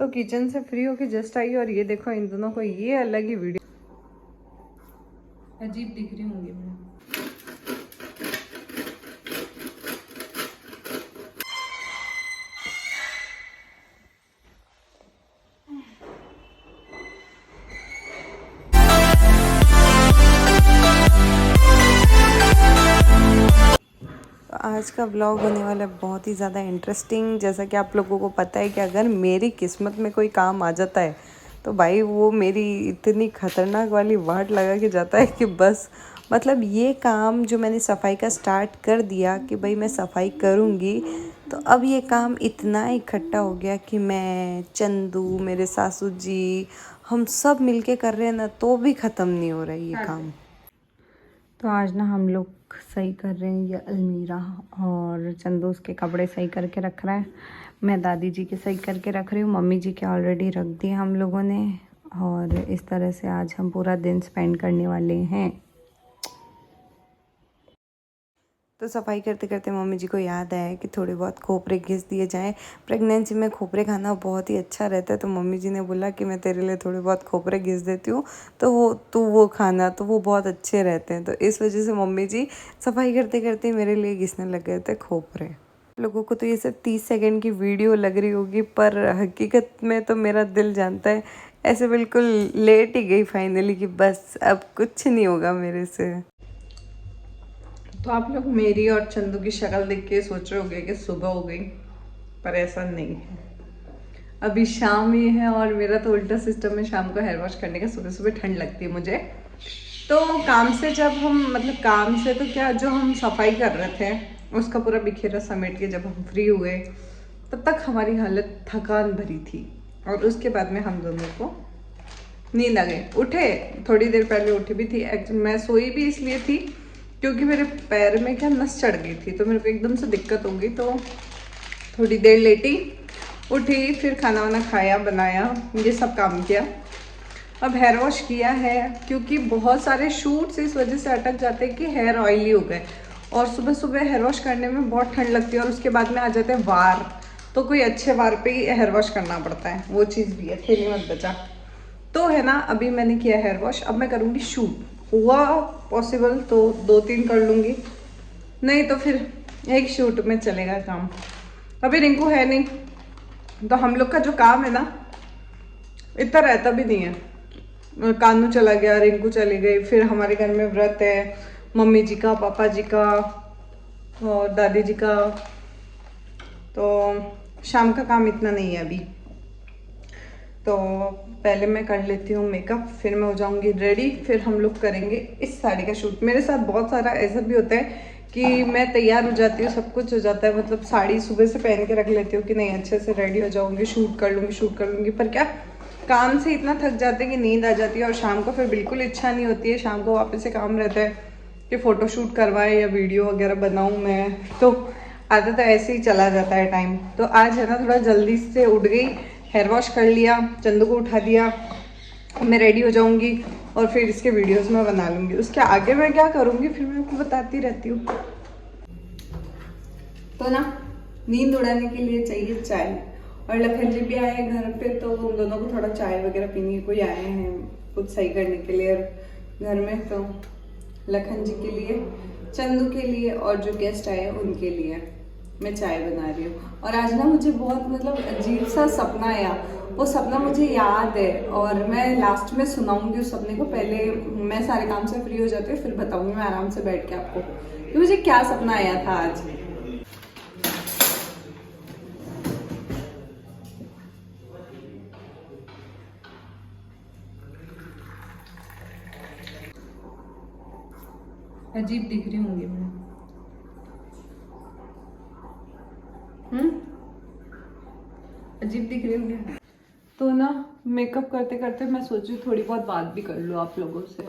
तो किचन से फ्री होके जस्ट आई और ये देखो इन दोनों को ये अलग ही वीडियो अजीब दिख रही होंगी मैं। आज का व्लॉग होने वाला है बहुत ही ज़्यादा इंटरेस्टिंग। जैसा कि आप लोगों को पता है कि अगर मेरी किस्मत में कोई काम आ जाता है तो भाई वो मेरी इतनी खतरनाक वाली वाट लगा के जाता है कि बस मतलब ये काम जो मैंने सफाई का स्टार्ट कर दिया कि भाई मैं सफाई करूँगी, तो अब ये काम इतना इकट्ठा हो गया कि मैं, चंदू, मेरे सासू जी, हम सब मिलके कर रहे हैं ना, तो भी ख़त्म नहीं हो रहा है ये काम। तो आज ना हम लोग सही कर रहे हैं ये अलमीरा, और चंदू उसके कपड़े सही करके रख रहा है, मैं दादी जी के सही करके रख रही हूँ, मम्मी जी के ऑलरेडी रख दिए हम लोगों ने। और इस तरह से आज हम पूरा दिन स्पेंड करने वाले हैं। तो सफाई करते करते मम्मी जी को याद आया कि थोड़े बहुत खोपरे घिस दिए जाएं। प्रेगनेंसी में खोपरे खाना बहुत ही अच्छा रहता है, तो मम्मी जी ने बोला कि मैं तेरे लिए थोड़े बहुत खोपरे घिस देती हूँ, तो वो खाना, तो वो बहुत अच्छे रहते हैं। तो इस वजह से मम्मी जी सफाई करते करते मेरे लिए घिसने लग गए थे खोपरे। लोगों को तो ये सब 30 सेकंड की वीडियो लग रही होगी, पर हकीकत में तो मेरा दिल जानता है ऐसे बिल्कुल लेट ही गई फाइनली कि बस अब कुछ नहीं होगा मेरे से। तो आप लोग मेरी और चंदू की शक्ल देख के सोच रहे होंगे कि सुबह हो गई, पर ऐसा नहीं है। अभी शाम ही है और मेरा तो उल्टा सिस्टम है, शाम को हेयर वॉश करने का, सुबह सुबह ठंड लगती है मुझे। तो काम से जब हम मतलब काम से तो क्या, जो हम सफाई कर रहे थे उसका पूरा बिखेरा समेट के जब हम फ्री हुए तब तक हमारी हालत थकान भरी थी, और उसके बाद में हम दोनों को नींद आ गई। उठे थोड़ी देर पहले, उठी भी थी, मैं सोई भी इसलिए थी क्योंकि मेरे पैर में क्या नस चढ़ गई थी, तो मेरे को एकदम से दिक्कत हो गई, तो थोड़ी देर लेटी, उठी, फिर खाना वाना खाया, बनाया, ये सब काम किया। अब हेयर वॉश किया है क्योंकि बहुत सारे शूट्स इस वजह से अटक जाते हैं कि हेयर ऑयली हो गए, और सुबह सुबह हेयर वॉश करने में बहुत ठंड लगती है, और उसके बाद में आ जाते हैं वार, तो कोई अच्छे वार पे ही हेयर वॉश करना पड़ता है, वो चीज़ भी है, थैली मत बचा। तो है ना, अभी मैंने किया हेयर वॉश, अब मैं करूँगी शूट। हुआ पॉसिबल तो 2-3 कर लूँगी, नहीं तो फिर एक शूट में चलेगा काम। अभी रिंकू है नहीं, तो हम लोग का जो काम है ना इतना रहता भी नहीं है। कानू चला गया, रिंकू चली गई, फिर हमारे घर में व्रत है, मम्मी जी का, पापा जी का और दादी जी का, तो शाम का काम इतना नहीं है अभी। तो पहले मैं कर लेती हूँ मेकअप, फिर मैं हो जाऊँगी रेडी, फिर हम लोग करेंगे इस साड़ी का शूट। मेरे साथ बहुत सारा ऐसा भी होता है कि मैं तैयार हो जाती हूँ, सब कुछ हो जाता है, मतलब साड़ी सुबह से पहन के रख लेती हूँ कि नहीं अच्छे से रेडी हो जाऊँगी, शूट कर लूँगी, पर क्या काम से इतना थक जाते हैं कि नींद आ जाती है, और शाम को फिर बिल्कुल इच्छा नहीं होती है, शाम को वापस से काम रहता है कि फ़ोटो शूट करवाएं या वीडियो वगैरह बनाऊँ मैं, तो आधा तो ऐसे ही चला जाता है टाइम। तो आज है ना थोड़ा जल्दी से उठ गई, हेयर वॉश कर लिया, चंदू को उठा दिया, मैं रेडी हो जाऊंगी और फिर इसके वीडियोस में बना लूँगी। उसके आगे मैं क्या करूँगी फिर मैं आपको बताती रहती हूँ। तो ना नींद उड़ाने के लिए चाहिए चाय, और लखन जी भी आए हैं घर पे, तो उन दोनों को थोड़ा चाय वगैरह पीने के कोई आए हैं कुछ सही करने के लिए घर में, तो लखन जी के लिए, चंदू के लिए, और जो गेस्ट आए हैं उनके लिए मैं चाय बना रही हूँ। और आज ना मुझे बहुत मतलब अजीब सा सपना आया, वो सपना मुझे याद है और मैं लास्ट में सुनाऊंगी उस सपने को। पहले मैं सारे काम से फ्री हो जाती हूँ, फिर बताऊंगी मैं आराम से बैठ के आपको कि मुझे क्या सपना आया था आज। अजीब दिख रही होंगी मैं, अजीब दिख रही होंगी। तो ना मेकअप करते करते मैं सोची थोड़ी बहुत बात भी कर लूँ आप लोगों से।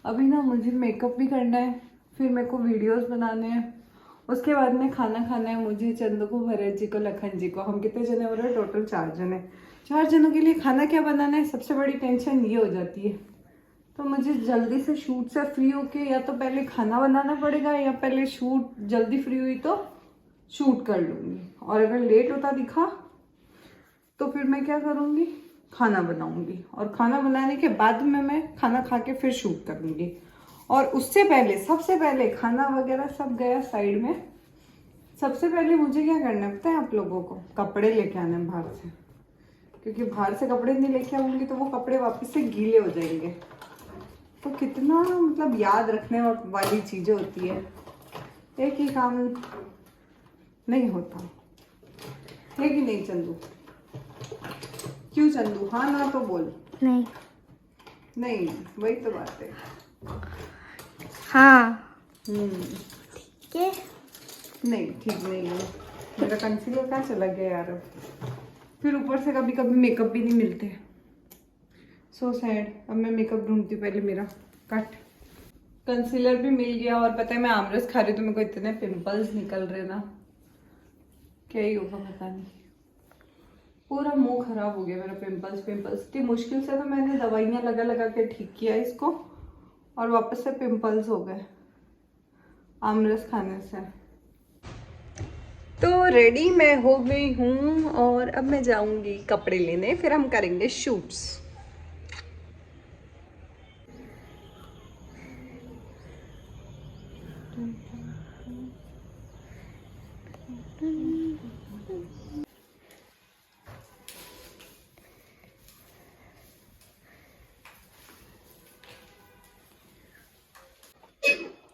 अभी ना मुझे मेकअप भी करना है, फिर मेरे को वीडियोस बनाने हैं, उसके बाद में खाना खाना है मुझे, चंदू को, भरत जी को, लखन जी को। हम कितने जने हो रहे हैं? टोटल 4 जने। 4 जनों के लिए खाना क्या बनाना है, सबसे बड़ी टेंशन ये हो जाती है। तो मुझे जल्दी से शूट से फ्री होके या तो पहले खाना बनाना पड़ेगा, या पहले शूट जल्दी फ्री हुई तो शूट कर लूँगी, और अगर लेट होता दिखा तो फिर मैं क्या करूँगी, खाना बनाऊँगी और खाना बनाने के बाद में मैं खाना खा के फिर शूट करूँगी। और उससे पहले, सबसे पहले खाना वगैरह सब गया साइड में, सबसे पहले मुझे क्या करना है पता है आप लोगों को, कपड़े लेके आने हैं बाहर से, क्योंकि बाहर से कपड़े नहीं लेके आऊँगी तो वो कपड़े वापस से गीले हो जाएंगे। तो कितना मतलब याद रखने वाली चीज़ें होती है, एक ही काम नहीं होता है कि नहीं चंदू? क्यों चंदू, हाँ ना तो बोल। नहीं नहीं, वही तो बात है। हाँ ठीक है। नहीं ठीक नहीं है। मेरा कंसीलर कहाँ चला गया यार अब? फिर ऊपर से कभी कभी मेकअप भी नहीं मिलते, सो सैड। अब मैं मेकअप ढूंढती हूँ पहले मेरा। कट कंसीलर भी मिल गया और पता है मैं आमरस खा रही हूँ तो मेरे को इतने पिंपल्स निकल रहे ना, क्या ही होगा पता नहीं। पूरा मुंह खराब हो गया मेरा, पिंपल्स इतनी मुश्किल से तो मैंने दवाइयाँ लगा लगा के ठीक किया इसको और वापस से पिंपल्स हो गए आमरस खाने से। तो रेडी मैं हो गई हूँ और अब मैं जाऊंगी कपड़े लेने, फिर हम करेंगे शूट्स।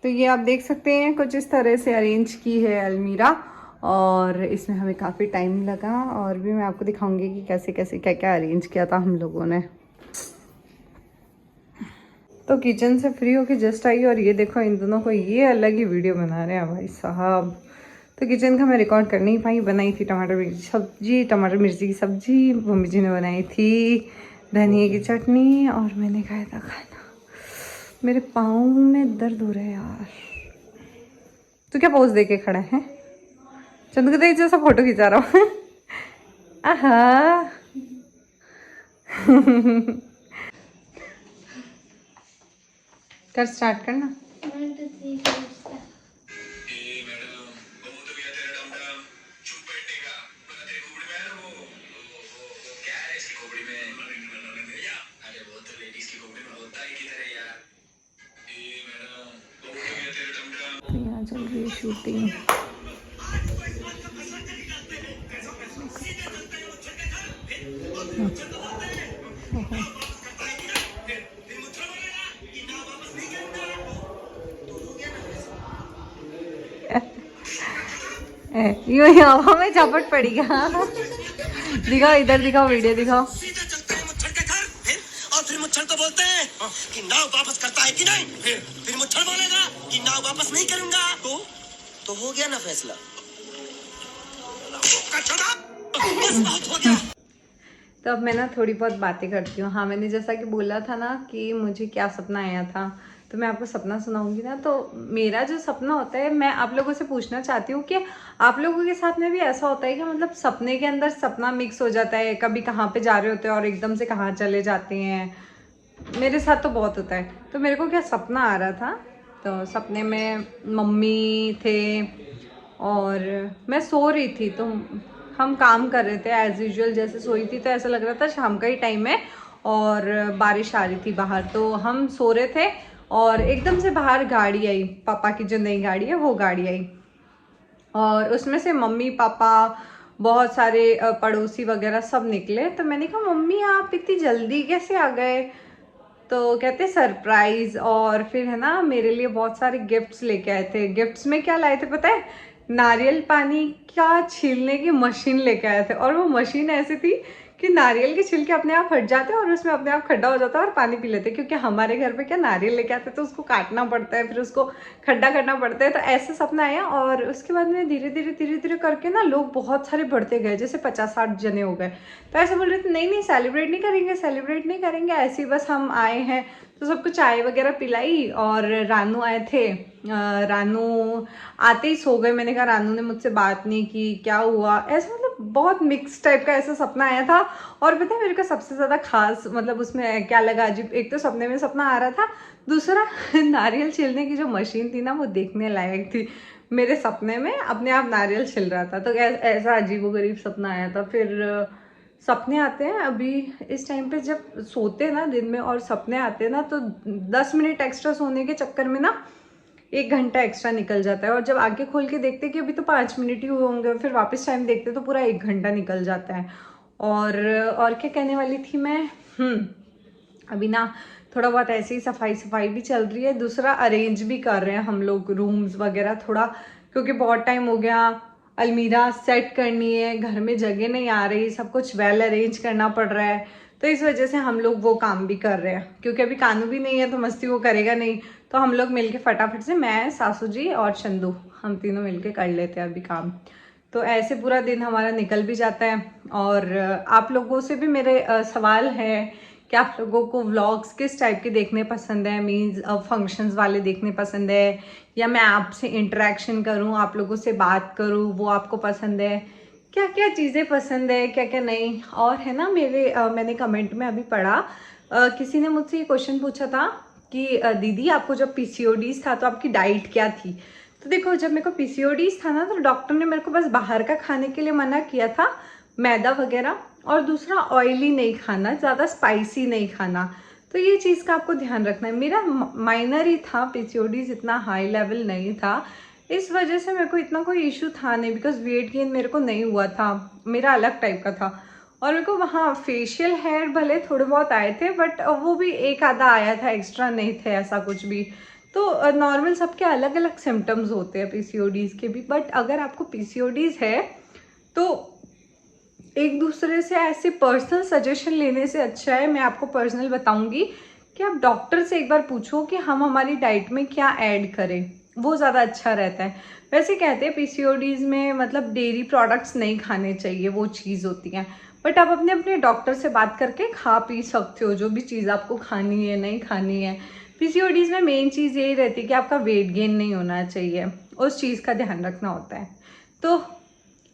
तो ये आप देख सकते हैं कुछ इस तरह से अरेंज की है अलमीरा, और इसमें हमें काफ़ी टाइम लगा और भी मैं आपको दिखाऊंगी कि कैसे कैसे क्या क्या अरेंज किया था हम लोगों ने। तो किचन से फ्री होके जस्ट आई और ये देखो इन दोनों को ये अलग ही वीडियो बना रहे हैं भाई साहब। तो किचन का मैं रिकॉर्ड कर नहीं पाई, बनाई थी टमाटर मिर्ची की सब्जी मम्मी जी ने बनाई थी, धनिया की चटनी, और मैंने खाया था खाना। मेरे पाँव में दर्द हो रहा है यार। तू क्या पोज दे के खड़ा है? चंदू के देख जैसा फोटो खिंचा रहा हूँ। आहा। कर स्टार्ट करना। यहाँ चल रही है शूटिंग। यूं ही हवा में झपट पड़ी क्या? दिखाओ इधर, दिखाओ वीडियो दिखाओ। और फिर मुच्छर को बोलते हैं कि नाव वापस करता है कि नहीं, फिर मुच्छर बोलेगा कि नाव वापस नहीं करूंगा, तो हो गया ना फैसला। बस बहुत हो गया। तो अब मैं ना थोड़ी बहुत बातें करती हूँ। हाँ, मैंने जैसा कि बोला था ना कि मुझे क्या सपना आया था, तो मैं आपको सपना सुनाऊंगी ना। तो मेरा जो सपना होता है, मैं आप लोगों से पूछना चाहती हूँ कि आप लोगों के साथ में भी ऐसा होता है कि मतलब सपने के अंदर सपना मिक्स हो जाता है, कभी कहाँ पे जा रहे होते हैं और एकदम से कहाँ चले जाते हैं। मेरे साथ तो बहुत होता है। तो मेरे को क्या सपना आ रहा था, तो सपने में मम्मी थे और मैं सो रही थी, तो हम काम कर रहे थे एज़ यूजुअल, जैसे सोई थी तो ऐसा लग रहा था शाम का ही टाइम है और बारिश आ रही थी बाहर। तो हम सो रहे थे और एकदम से बाहर गाड़ी आई, पापा की जो नई गाड़ी है वो गाड़ी आई, और उसमें से मम्मी पापा बहुत सारे पड़ोसी वगैरह सब निकले। तो मैंने कहा मम्मी आप इतनी जल्दी कैसे आ गए? तो कहते सरप्राइज। और फिर है ना मेरे लिए बहुत सारे गिफ्ट्स लेके आए थे। गिफ्ट्स में क्या लाए थे पता है? नारियल पानी का छीलने की मशीन लेके आए थे, और वो मशीन ऐसी थी कि नारियल के छिलके अपने आप हट जाते और उसमें अपने आप खड्डा हो जाता है और पानी पी लेते। क्योंकि हमारे घर पे क्या नारियल लेके आते तो उसको काटना पड़ता है, फिर उसको खड्डा करना पड़ता है। तो ऐसा सपना आया, और उसके बाद में धीरे धीरे करके ना लोग बहुत सारे बढ़ते गए, जैसे 50-60 जने हो गए। तो ऐसे बोल रहे थे नहीं सेलिब्रेट नहीं करेंगे, ऐसे ही बस हम आए हैं। तो सबको चाय वगैरह पिलाई, और रानू आए थे। रानू आते ही सो गए। मैंने कहा रानू ने मुझसे बात नहीं की, क्या हुआ? ऐसा मतलब बहुत मिक्स टाइप का ऐसा सपना आया था। और पता है मेरे को सबसे ज़्यादा खास मतलब उसमें क्या लगा अजीब, एक तो सपने में सपना आ रहा था, दूसरा नारियल छीलने की जो मशीन थी ना वो देखने लायक थी। मेरे सपने में अपने आप नारियल छिल रहा था। तो ऐसा अजीबोगरीब सपना आया था। फिर सपने आते हैं अभी इस टाइम पे, जब सोते हैं ना दिन में और सपने आते हैं ना, तो 10 मिनट एक्स्ट्रा सोने के चक्कर में ना 1 घंटा एक्स्ट्रा निकल जाता है, और जब आंखें खोल के देखते कि अभी तो 5 मिनट ही हुए होंगे, फिर वापस टाइम देखते तो पूरा 1 घंटा निकल जाता है। और क्या कहने वाली थी मैं, अभी ना थोड़ा बहुत ऐसे ही सफाई भी चल रही है। दूसरा अरेंज भी कर रहे हैं हम लोग रूम्स वगैरह थोड़ा, क्योंकि बहुत टाइम हो गया। अलमीरा सेट करनी है, घर में जगह नहीं आ रही, सब कुछ वेल अरेंज करना पड़ रहा है, तो इस वजह से हम लोग वो काम भी कर रहे हैं। क्योंकि अभी कानू भी नहीं है तो मस्ती वो करेगा नहीं, तो हम लोग मिलके फटाफट से, मैं, सासू जी और चंदू, हम तीनों मिलके कर लेते हैं अभी काम। तो ऐसे पूरा दिन हमारा निकल भी जाता है। और आप लोगों से भी मेरे सवाल है कि आप लोगों को व्लॉग्स किस टाइप के देखने पसंद है, मीन्स फंक्शंस वाले देखने पसंद है, या मैं आपसे इंटरेक्शन करूं, आप लोगों से बात करूं, वो आपको पसंद है, क्या क्या चीज़ें पसंद है, क्या क्या नहीं। और है ना, मैंने कमेंट में अभी पढ़ा, किसी ने मुझसे ये क्वेश्चन पूछा था कि दीदी आपको जब PCODs था तो आपकी डाइट क्या थी। तो देखो, जब मेरे को PCODs था ना, तो डॉक्टर ने मेरे को बस बाहर का खाने के लिए मना किया था, मैदा वगैरह, और दूसरा ऑयली नहीं खाना, ज़्यादा स्पाइसी नहीं खाना। तो ये चीज़ का आपको ध्यान रखना है। मेरा माइनर ही था, PCODs इतना हाई लेवल नहीं था, इस वजह से मेरे को इतना कोई इशू था नहीं, बिकॉज वेट गेन मेरे को नहीं हुआ था, मेरा अलग टाइप का था। और मेरे को वहाँ फेशियल हेयर भले थोड़े बहुत आए थे, बट वो भी एक आधा आया था, एक्स्ट्रा नहीं थे ऐसा कुछ भी। तो नॉर्मल सबके अलग अलग सिम्टम्स होते हैं PCODs के भी। बट अगर आपको PCODs है तो एक दूसरे से ऐसे पर्सनल सजेशन लेने से अच्छा है, मैं आपको पर्सनल बताऊंगी कि आप डॉक्टर से एक बार पूछो कि हम हमारी डाइट में क्या ऐड करें, वो ज़्यादा अच्छा रहता है। वैसे कहते हैं PCODs में मतलब डेयरी प्रोडक्ट्स नहीं खाने चाहिए, वो चीज़ होती है, बट आप अपने अपने डॉक्टर से बात करके खा पी सकते हो जो भी चीज़ आपको खानी है, नहीं खानी है। PCODs में मेन चीज़ यही रहती है कि आपका वेट गेन नहीं होना चाहिए, उस चीज़ का ध्यान रखना होता है। तो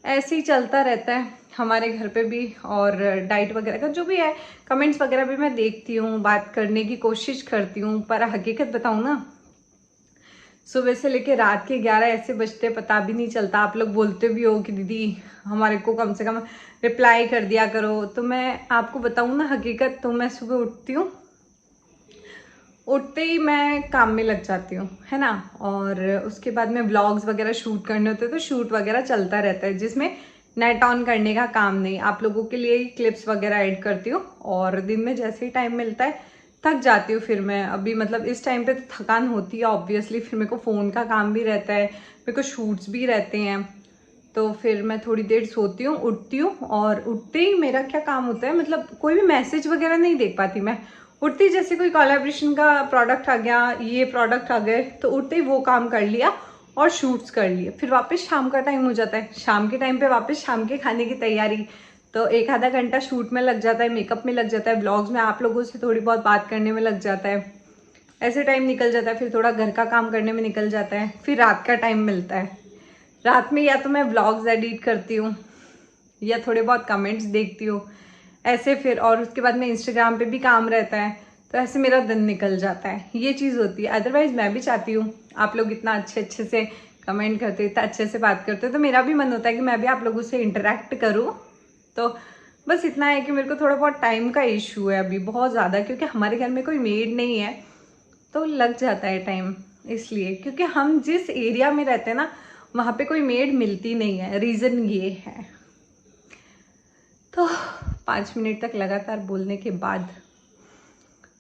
ऐसे ही चलता रहता है हमारे घर पे भी। और डाइट वगैरह का जो भी है, कमेंट्स वगैरह भी मैं देखती हूँ, बात करने की कोशिश करती हूँ, पर हकीकत बताऊँ ना, सुबह से लेके रात के 11 ऐसे बजते पता भी नहीं चलता। आप लोग बोलते भी हो कि दीदी हमारे को कम से कम रिप्लाई कर दिया करो, तो मैं आपको बताऊँ ना हकीकत, तो मैं सुबह उठती हूँ, उठते ही मैं काम में लग जाती हूँ, है ना। और उसके बाद में व्लॉग्स वगैरह शूट करने होते हैं, तो शूट वगैरह चलता रहता है, जिसमें नेट ऑन करने का काम नहीं, आप लोगों के लिए क्लिप्स वगैरह ऐड करती हूँ। और दिन में जैसे ही टाइम मिलता है थक जाती हूँ फिर मैं, अभी मतलब इस टाइम पे तो थकान होती है ऑब्वियसली, फिर मेरे को फ़ोन का काम भी रहता है, मेरे को शूट्स भी रहते हैं, तो फिर मैं थोड़ी देर सोती हूँ, उठती हूँ, और उठते ही मेरा क्या काम होता है, मतलब कोई भी मैसेज वगैरह नहीं देख पाती मैं। उठते ही जैसे कोई कोलैबोरेशन का प्रोडक्ट आ गया, ये प्रोडक्ट आ गए, तो उठते ही वो काम कर लिया और शूट्स कर लिए। फिर वापस शाम का टाइम हो जाता है, शाम के टाइम पे वापस शाम के खाने की तैयारी, तो 1 आधा घंटा शूट में लग जाता है, मेकअप में लग जाता है, ब्लॉग्स में आप लोगों से थोड़ी बहुत बात करने में लग जाता है, ऐसे टाइम निकल जाता है। फिर थोड़ा घर का काम करने में निकल जाता है, फिर रात का टाइम मिलता है, रात में या तो मैं व्लॉग्स एडिट करती हूँ या थोड़े बहुत कमेंट्स देखती हूँ ऐसे, फिर और उसके बाद में इंस्टाग्राम पे भी काम रहता है, तो ऐसे मेरा दिन निकल जाता है, ये चीज़ होती है। अदरवाइज़ मैं भी चाहती हूँ, आप लोग इतना अच्छे से कमेंट करते हो, इतना अच्छे से बात करते हो, तो मेरा भी मन होता है कि मैं भी आप लोगों से इंटरेक्ट करूँ। तो बस इतना है कि मेरे को थोड़ा बहुत टाइम का इशू है अभी बहुत ज़्यादा, क्योंकि हमारे घर में कोई मेड नहीं है, तो लग जाता है टाइम, इसलिए क्योंकि हम जिस एरिया में रहते हैं ना, वहाँ पे कोई मेड मिलती नहीं है, रीज़न ये है। तो 5 मिनट तक लगातार बोलने के बाद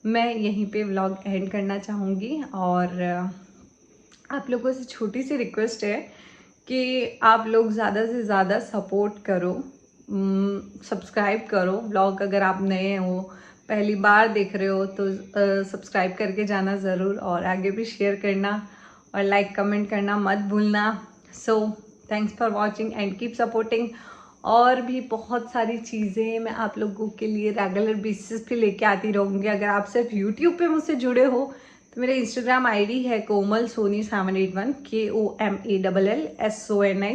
मैं यहीं पे व्लॉग एंड करना चाहूँगी। और आप लोगों से छोटी सी रिक्वेस्ट है कि आप लोग ज़्यादा से ज़्यादा सपोर्ट करो, सब्सक्राइब करो। व्लॉग अगर आप नए हो, पहली बार देख रहे हो, तो सब्सक्राइब करके जाना ज़रूर, और आगे भी शेयर करना और लाइक कमेंट करना मत भूलना। So thanks for watching and keep supporting. और भी बहुत सारी चीज़ें मैं आप लोगों के लिए रेगुलर बेसिस पे लेके आती रहूँगी। अगर आप सिर्फ यूट्यूब पे मुझसे जुड़े हो तो मेरा इंस्टाग्राम आईडी है कोमल सोनी 781, KOMALLSONI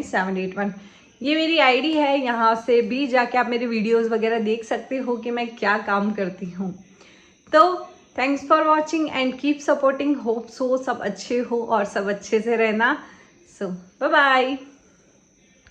781। ये मेरी आईडी है, यहाँ से भी जाके आप मेरे वीडियोस वगैरह देख सकते हो कि मैं क्या काम करती हूँ। तो thanks for watching and keep supporting. Hope so सब अच्छे हो और सब अच्छे से रहना। सो बाय बाय।